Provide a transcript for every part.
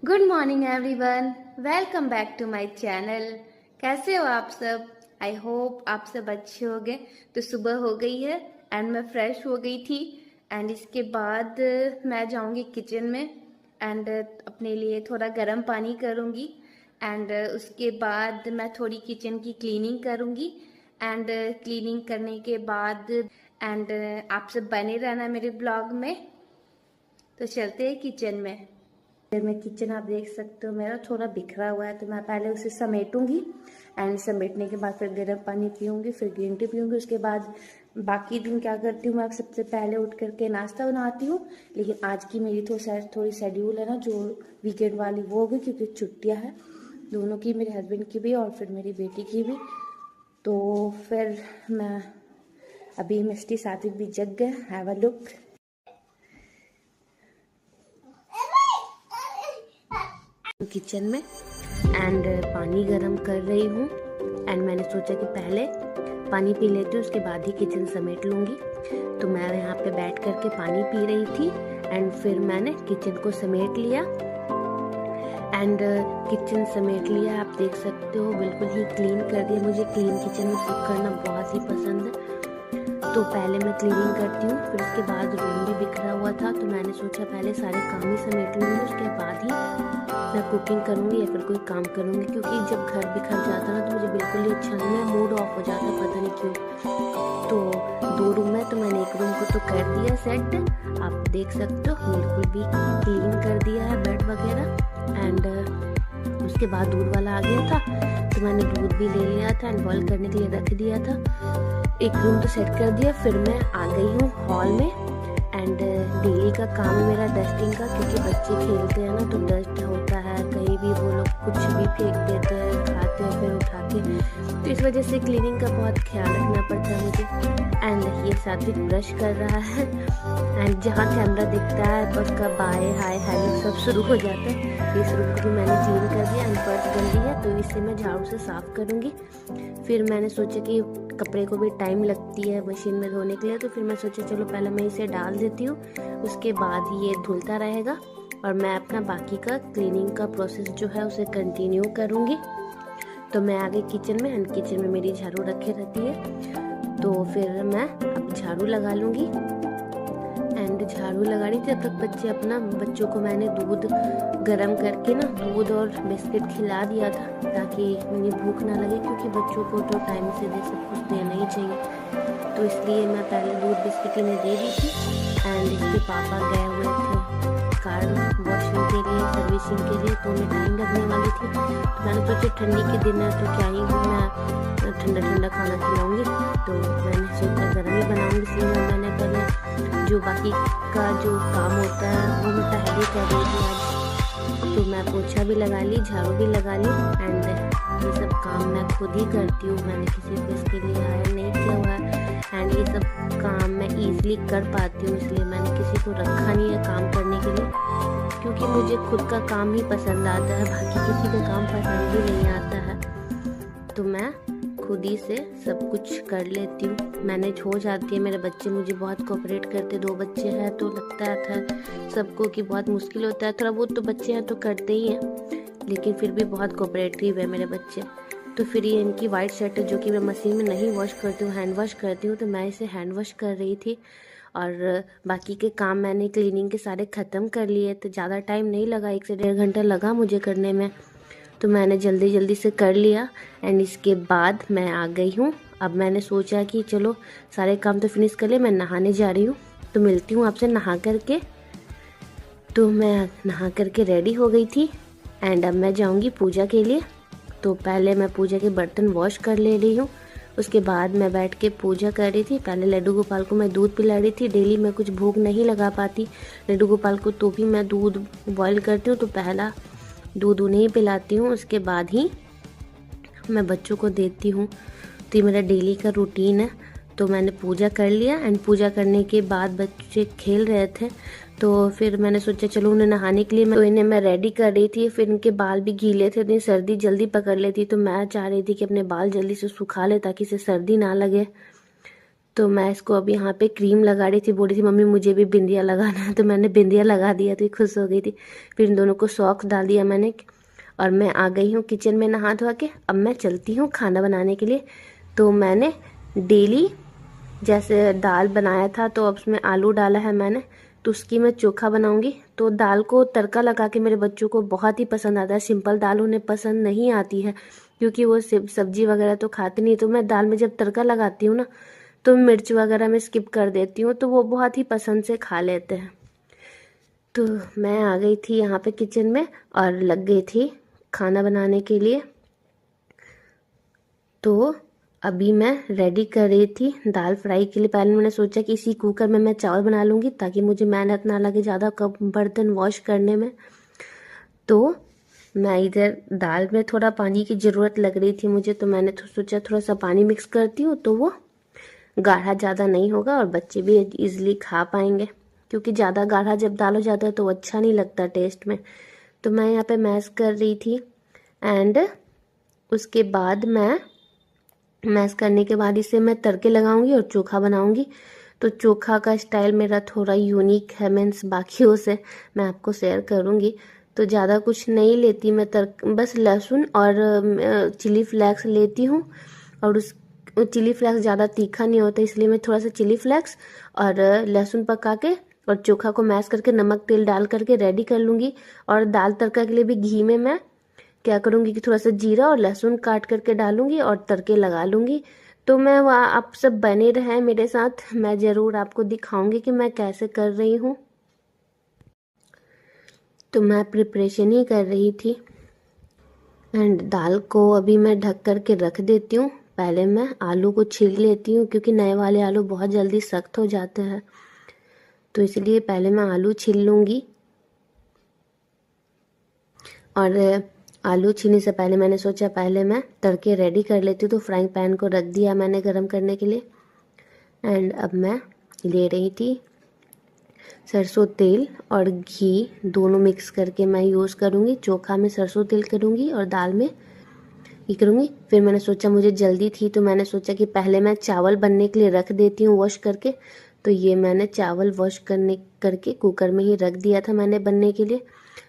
Good morning everyone, welcome back to my channel. कैसे हो आप सब? आई होप आप सब अच्छे हो गए। तो सुबह हो गई है एंड मैं फ्रेश हो गई थी एंड इसके बाद मैं जाऊंगी किचन में एंड अपने लिए थोड़ा गर्म पानी करूंगी एंड उसके बाद मैं थोड़ी किचन की क्लीनिंग करूंगी एंड क्लीनिंग करने के बाद एंड आप सब बने रहना मेरे ब्लॉग में। तो चलते हैं किचन में। मैं किचन आप देख सकते हो मेरा थोड़ा बिखरा हुआ है, तो मैं पहले उसे समेटूंगी एंड समेटने के बाद फिर गर्म पानी पीऊंगी, फिर ग्रीन टी पीऊंगी। उसके बाद बाकी दिन क्या करती हूँ, मैं सबसे पहले उठ करके नाश्ता बनाती हूँ। लेकिन आज की मेरी थोड़ी शेड्यूल है ना जो वीकेंड वाली, वो होगी क्योंकि छुट्टियाँ हैं दोनों की, मेरे हस्बैंड की भी और फिर मेरी बेटी की भी। तो फिर मैं अभी मिस्टी सात्विक भी जग गए। Have a look. किचन में एंड पानी गरम कर रही हूँ एंड मैंने सोचा कि पहले पानी पी लेती हूँ, उसके बाद ही किचन समेट लूँगी। तो मैं यहाँ पे बैठ करके पानी पी रही थी एंड फिर मैंने किचन को समेट लिया एंड किचन समेट लिया। आप देख सकते हो बिल्कुल ही क्लीन कर दिया। मुझे क्लीन किचन में कुक करना बहुत ही पसंद है, तो पहले मैं क्लीनिंग करती हूँ। फिर उसके बाद रूम भी बिखरा हुआ था, तो मैंने सोचा पहले सारे काम ही समेट लूँगी, उसके बाद ही मैं कुकिंग करूँगी या फिर कोई काम करूँगी। क्योंकि जब घर बिखर जाता है ना तो मुझे बिल्कुल ही अच्छा नहीं है, मूड ऑफ हो जाता है, पता नहीं क्यों। तो 2 रूम है, तो मैंने एक रूम को तो कर दिया सेट, आप देख सकते हो बिल्कुल भी क्लीन कर दिया है बेड वगैरह। एंड उसके बाद दूध वाला आ गया था, तो मैंने दूध भी ले लिया था एंड बॉईल करने के लिए रख दिया था। एक रूम तो सेट कर दिया। फिर मैं आ गई हूँ हॉल में एंड डेली का काम है मेरा डस्टिंग का, क्योंकि बच्चे खेलते हैं ना तो डस्ट होता है, कहीं भी वो लोग कुछ भी फेंक देते हैं, खाते हैं फिर उठा के, तो इस वजह से क्लीनिंग का बहुत ख्याल रखना पड़ता है मुझे। एंड ये सात्विक ब्रश कर रहा है एंड जहाँ कैमरा दिखता है बस का बाय हाय हेलो सब शुरू हो जाता है। इस रूम को भी मैंने क्लीन कर दिया एंड फर्श गंदी है, तो इसे मैं झाड़ू से साफ करूँगी। फिर मैंने सोचा कि कपड़े को भी टाइम लगती है मशीन में धोने के लिए, तो फिर मैं सोचा चलो पहले मैं इसे डाल देती हूँ, उसके बाद ये धुलता रहेगा और मैं अपना बाकी का क्लीनिंग का प्रोसेस जो है उसे कंटिन्यू करूँगी। तो मैं आ गई किचन में एंड किचन में मेरी झाड़ू रखे रहती है, तो फिर मैं अब झाड़ू लगा लूँगी। एंड झाड़ू लगा रही थी तब तक बच्चों को मैंने दूध गरम करके ना दूध और बिस्किट खिला दिया था, ताकि उन्हें भूख ना लगे, क्योंकि बच्चों को तो टाइम से सब कुछ देना ही चाहिए। तो इसलिए मैं पहले दूध बिस्किट इन्हें दे दी थी एंड इसके पापा गए हुए थे कार वॉशिंग के लिए, सर्विसिंग के लिए, तो उन्हें टाइम लगने वाली थी। तो मैंने सोचा ठंडी के दिन है तो क्या ही मैं ठंडा ठंडा खाना खिलाऊंगी, तो मैंने सोचा गर्म ही बनाऊंगी। इसलिए मैंने पहले जो बाकी का जो काम होता है वो मैं पहले कर रही थी आज। तो मैं पोछा भी लगा ली, झाड़ू भी लगा ली एंड ये सब काम मैं खुद ही करती हूँ, मैंने किसी को इसके लिए हायर नहीं किया हुआ है। एंड ये सब काम मैं ईजिली कर पाती हूँ, इसलिए मैंने किसी को रखा नहीं है काम करने के लिए, क्योंकि मुझे खुद का काम ही पसंद आता है, बाकी किसी का काम पसंद ही नहीं आता है। तो मैं खुद ही से सब कुछ कर लेती हूँ, मैनेज हो जाती है। मेरे बच्चे मुझे बहुत कोऑपरेट करते, 2 बच्चे हैं तो लगता था सबको कि बहुत मुश्किल होता है, थोड़ा बहुत तो बच्चे हैं तो करते ही हैं, लेकिन फिर भी बहुत कोऑपरेटिव है मेरे बच्चे। तो फिर ये इनकी वाइट शर्ट है जो कि मैं मशीन में नहीं वॉश करती हूँ, हैंड वॉश करती हूँ, तो मैं इसे हैंड वॉश कर रही थी। और बाकी के काम मैंने क्लीनिंग के सारे ख़त्म कर लिए, तो ज़्यादा टाइम नहीं लगा, 1 से 1.5 घंटा लगा मुझे करने में, तो मैंने जल्दी जल्दी से कर लिया। एंड इसके बाद मैं आ गई हूँ। अब मैंने सोचा कि चलो सारे काम तो फिनिश कर ले, मैं नहाने जा रही हूँ, तो मिलती हूँ आपसे नहा करके। तो मैं नहा करके रेडी हो गई थी एंड अब मैं जाऊँगी पूजा के लिए। तो पहले मैं पूजा के बर्तन वॉश कर ले रही हूँ, उसके बाद मैं बैठ के पूजा कर रही थी। पहले लड्डू गोपाल को मैं दूध पिला रही थी, डेली मैं कुछ भोग नहीं लगा पाती लड्डू गोपाल को, तो भी मैं दूध बॉयल करती हूँ, तो पहला दूध उन्हें पिलाती हूँ, उसके बाद ही मैं बच्चों को देती हूँ। तो ये मेरा डेली का रूटीन है। तो मैंने पूजा कर लिया एंड पूजा करने के बाद बच्चे खेल रहे थे, तो फिर मैंने सोचा चलो उन्हें नहाने के लिए तो इन्हें मैं रेडी कर रही थी। फिर इनके बाल भी गीले थे, इतनी सर्दी जल्दी पकड़ लेती, तो मैं चाह रही थी कि अपने बाल जल्दी से सुखा ले ताकि इसे सर्दी ना लगे। तो मैं इसको अब यहाँ पे क्रीम लगा रही थी, बोल रही थी मम्मी मुझे भी बिंदिया लगाना है, तो मैंने बिंदिया लगा दिया तो खुश हो गई थी। फिर इन दोनों को सॉक्स डाल दिया मैंने और मैं आ गई हूँ किचन में नहा धोआ के। अब मैं चलती हूँ खाना बनाने के लिए। तो मैंने डेली जैसे दाल बनाया था तो अब उसमें आलू डाला है मैंने, तो उसकी मैं चोखा बनाऊंगी। तो दाल को तड़का लगा के मेरे बच्चों को बहुत ही पसंद आता है। सिंपल दाल उन्हें पसंद नहीं आती है क्योंकि वो सब्जी वगैरह तो खाते नहीं। तो मैं दाल में जब तड़का लगाती हूँ ना तो मिर्च वगैरह मैं स्किप कर देती हूँ, तो वो बहुत ही पसंद से खा लेते हैं। तो मैं आ गई थी यहाँ पे किचन में और लग गई थी खाना बनाने के लिए। तो अभी मैं रेडी कर रही थी दाल फ्राई के लिए। पहले मैंने सोचा कि इसी कुकर में मैं चावल बना लूँगी ताकि मुझे मेहनत ना लगे ज़्यादा कप बर्तन वॉश करने में। तो मैं इधर दाल में थोड़ा पानी की ज़रूरत लग रही थी मुझे, तो मैंने सोचा थोड़ा सा पानी मिक्स करती हूँ तो वो गाढ़ा ज़्यादा नहीं होगा और बच्चे भी इजीली खा पाएंगे, क्योंकि ज़्यादा गाढ़ा जब दाल हो जाता है तो अच्छा नहीं लगता टेस्ट में। तो मैं यहाँ पे मैश कर रही थी एंड उसके बाद मैं मैश करने के बाद इसे मैं तड़के लगाऊंगी और चोखा बनाऊंगी। तो चोखा का स्टाइल मेरा थोड़ा यूनिक है, मीन्स बाकियों से मैं आपको शेयर करूंगी। तो ज़्यादा कुछ नहीं लेती मैं, बस लहसुन और चिली फ्लेक्स लेती हूँ। और उस चिली फ्लेक्स ज़्यादा तीखा नहीं होता इसलिए मैं थोड़ा सा चिली फ्लेक्स और लहसुन पका के और चोखा को मैश करके नमक तेल डाल करके रेडी कर लूँगी। और दाल तड़का के लिए भी घी में मैं क्या करूँगी कि थोड़ा सा जीरा और लहसुन काट करके डालूँगी और तड़के लगा लूँगी। तो मैं वहाँ आप सब बने रहें मेरे साथ, मैं ज़रूर आपको दिखाऊँगी कि मैं कैसे कर रही हूँ। तो मैं प्रिपरेशन ही कर रही थी एंड दाल को अभी मैं ढक करके रख देती हूँ। पहले मैं आलू को छील लेती हूँ क्योंकि नए वाले आलू बहुत जल्दी सख्त हो जाते हैं, तो इसलिए पहले मैं आलू छील लूँगी। और आलू छीलने से पहले मैंने सोचा पहले मैं तड़के रेडी कर लेती हूँ, तो फ्राइंग पैन को रख दिया मैंने गरम करने के लिए। एंड अब मैं ले रही थी सरसों तेल और घी दोनों मिक्स करके मैं यूज़ करूँगी। चोखा में सरसों तेल करूँगी और दाल में ये करूँगी। फिर मैंने सोचा मुझे जल्दी थी तो मैंने सोचा कि पहले मैं चावल बनने के लिए रख देती हूँ वॉश करके। तो ये मैंने चावल वॉश करके कुकर में ही रख दिया था मैंने बनने के लिए।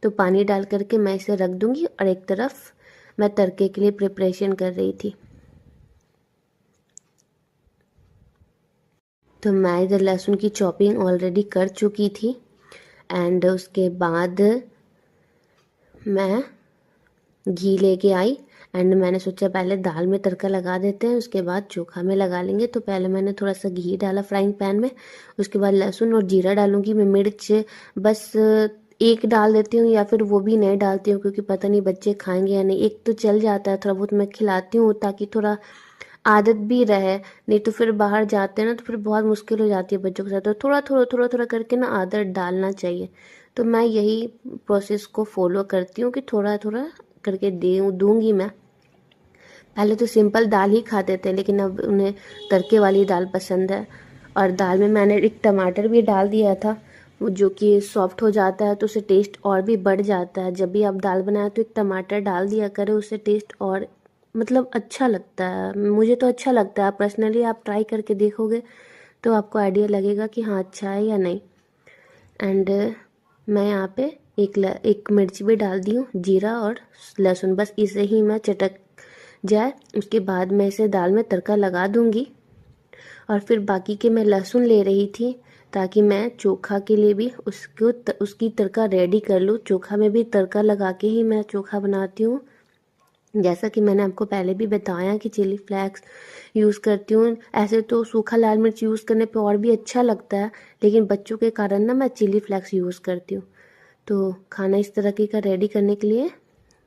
तो पानी डाल करके मैं इसे रख दूँगी और एक तरफ मैं तड़के के लिए प्रिपरेशन कर रही थी। तो मैं इधर लहसुन की चॉपिंग ऑलरेडी कर चुकी थी एंड उसके बाद मैं घी लेके आई एंड मैंने सोचा पहले दाल में तड़का लगा देते हैं उसके बाद चोखा में लगा लेंगे। तो पहले मैंने थोड़ा सा घी डाला फ्राइंग पैन में, उसके बाद लहसुन और जीरा डालूंगी मैं। मिर्च बस एक डाल देती हूँ या फिर वो भी नहीं डालती हूँ क्योंकि पता नहीं बच्चे खाएंगे या नहीं। एक तो चल जाता है, थोड़ा बहुत मैं खिलाती हूँ ताकि थोड़ा आदत भी रहे, नहीं तो फिर बाहर जाते हैं ना तो फिर बहुत मुश्किल हो जाती है बच्चों के साथ। तो थोड़ा थोड़ा करके ना आदत डालना चाहिए। तो मैं यही प्रोसेस को फॉलो करती हूँ कि थोड़ा थोड़ा करके दूंगी मैं। पहले तो सिंपल दाल ही खाते थे लेकिन अब उन्हें तड़के वाली दाल पसंद है। और दाल में मैंने एक टमाटर भी डाल दिया था जो कि सॉफ्ट हो जाता है तो उससे टेस्ट और भी बढ़ जाता है। जब भी आप दाल बनाए तो एक टमाटर डाल दिया करें, उससे टेस्ट और मतलब अच्छा लगता है। मुझे तो अच्छा लगता है पर्सनली, आप ट्राई करके देखोगे तो आपको आइडिया लगेगा कि हाँ अच्छा है या नहीं। एंड मैं यहाँ पे एक मिर्च भी डाल दी हूँ, जीरा और लहसुन, बस इसे ही मैं चटक जाए उसके बाद मैं इसे दाल में तड़का लगा दूँगी। और फिर बाकी के मैं लहसुन ले रही थी ताकि मैं चोखा के लिए भी उसकी तड़का रेडी कर लूँ। चोखा में भी तड़का लगा के ही मैं चोखा बनाती हूँ। जैसा कि मैंने आपको पहले भी बताया कि चिली फ्लेक्स यूज़ करती हूँ। ऐसे तो सूखा लाल मिर्च यूज़ करने पे और भी अच्छा लगता है लेकिन बच्चों के कारण ना मैं चिली फ्लेक्स यूज़ करती हूँ। तो खाना इस तरह का रेडी करने के लिए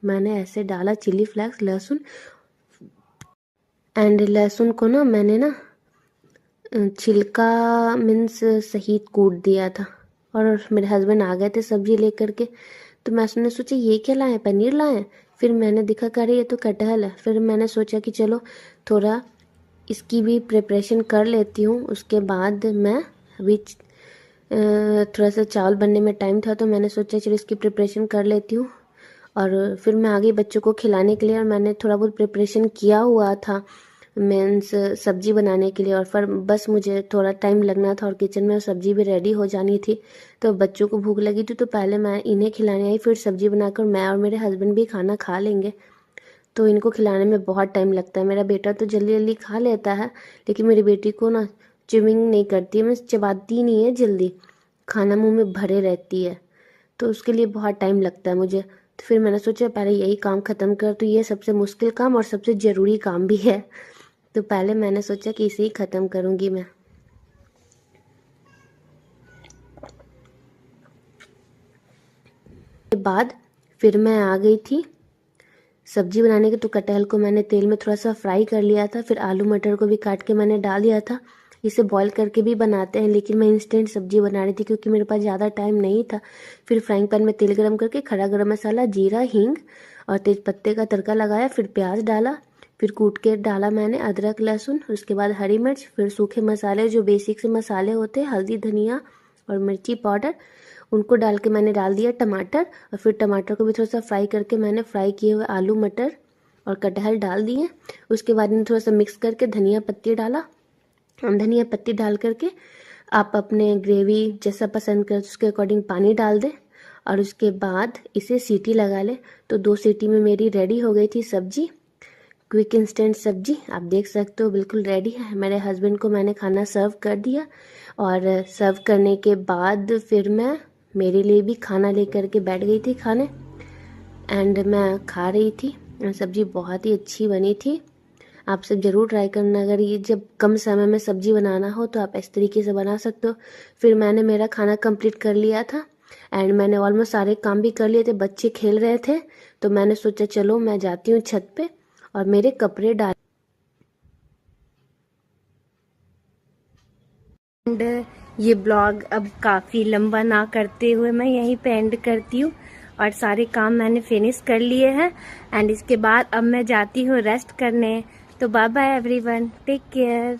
मैंने ऐसे डाला चिली फ्लेक्स, लहसुन एंड लहसुन को ना मैंने ना छिलका मीन्स सहित कूट दिया था। और मेरे हस्बैंड आ गए थे सब्जी लेकर के, तो मैंने सोचा ये क्या लाए, पनीर लाए। फिर मैंने देखा करे ये तो कटहल है। फिर मैंने सोचा कि चलो थोड़ा इसकी भी प्रिपरेशन कर लेती हूँ। उसके बाद मैं अभी थोड़ा सा चावल बनने में टाइम था तो मैंने सोचा चलो इसकी प्रिपरेशन कर लेती हूँ। और फिर मैं आ गई बच्चों को खिलाने के लिए और मैंने थोड़ा बहुत प्रिपरेशन किया हुआ था मीन्स सब्जी बनाने के लिए, और फिर बस मुझे थोड़ा टाइम लगना था और किचन में सब्जी भी रेडी हो जानी थी। तो बच्चों को भूख लगी थी तो पहले मैं इन्हें खिलाने आई, फिर सब्जी बनाकर मैं और मेरे हस्बैंड भी खाना खा लेंगे। तो इनको खिलाने में बहुत टाइम लगता है। मेरा बेटा तो जल्दी जल्दी खा लेता है, लेकिन मेरी बेटी को ना च्यूइंग नहीं करती है, मीन्स चबाती नहीं है जल्दी, खाना मुंह में भरे रहती है, तो उसके लिए बहुत टाइम लगता है मुझे। तो फिर मैंने सोचा पहले यही काम ख़त्म कर, तो ये सबसे मुश्किल काम और सबसे ज़रूरी काम भी है, तो पहले मैंने सोचा कि इसे ही ख़त्म करूँगी मैं। के बाद फिर मैं आ गई थी सब्जी बनाने के। तो कटहल को मैंने तेल में थोड़ा सा फ्राई कर लिया था, फिर आलू मटर को भी काट के मैंने डाल दिया था। इसे बॉईल करके भी बनाते हैं, लेकिन मैं इंस्टेंट सब्जी बना रही थी क्योंकि मेरे पास ज़्यादा टाइम नहीं था। फिर फ्राइंग पैन में तेल गरम करके खड़ा गरम मसाला, जीरा, हींग और तेज़पत्ते का तड़का लगाया, फिर प्याज डाला, फिर कूट के डाला मैंने अदरक लहसुन, उसके बाद हरी मिर्च, फिर सूखे मसाले जो बेसिक से मसाले होते हैं, हल्दी, धनिया और मिर्ची पाउडर, उनको डाल के मैंने डाल दिया टमाटर, और फिर टमाटर को भी थोड़ा सा फ्राई करके मैंने फ्राई किए हुए आलू मटर और कटहल डाल दिए। उसके बाद में थोड़ा सा मिक्स करके धनिया पत्ती डाला। धनिया पत्ती डाल करके आप अपने ग्रेवी जैसा पसंद कर उसके अकॉर्डिंग पानी डाल दें, और उसके बाद इसे सीटी लगा लें। तो 2 सीटी में मेरी रेडी हो गई थी सब्जी, क्विक इंस्टेंट सब्जी। आप देख सकते हो बिल्कुल रेडी है। मेरे हस्बैंड को मैंने खाना सर्व कर दिया, और सर्व करने के बाद फिर मैं मेरे लिए भी खाना लेकर के बैठ गई थी खाने, एंड मैं खा रही थी। सब्जी बहुत ही अच्छी बनी थी। आप सब ज़रूर ट्राई करना, अगर ये जब कम समय में सब्जी बनाना हो तो आप इस तरीके से बना सकते हो। फिर मैंने मेरा खाना कंप्लीट कर लिया था, एंड मैंने ऑलमोस्ट सारे काम भी कर लिए थे। बच्चे खेल रहे थे तो मैंने सोचा चलो मैं जाती हूँ छत पे और मेरे कपड़े डाल। एंड ये ब्लॉग अब काफ़ी लंबा ना करते हुए मैं यहीं पे एंड करती हूँ, और सारे काम मैंने फिनिश कर लिए हैं। एंड इसके बाद अब मैं जाती हूँ रेस्ट करने। तो bye bye everyone, take care.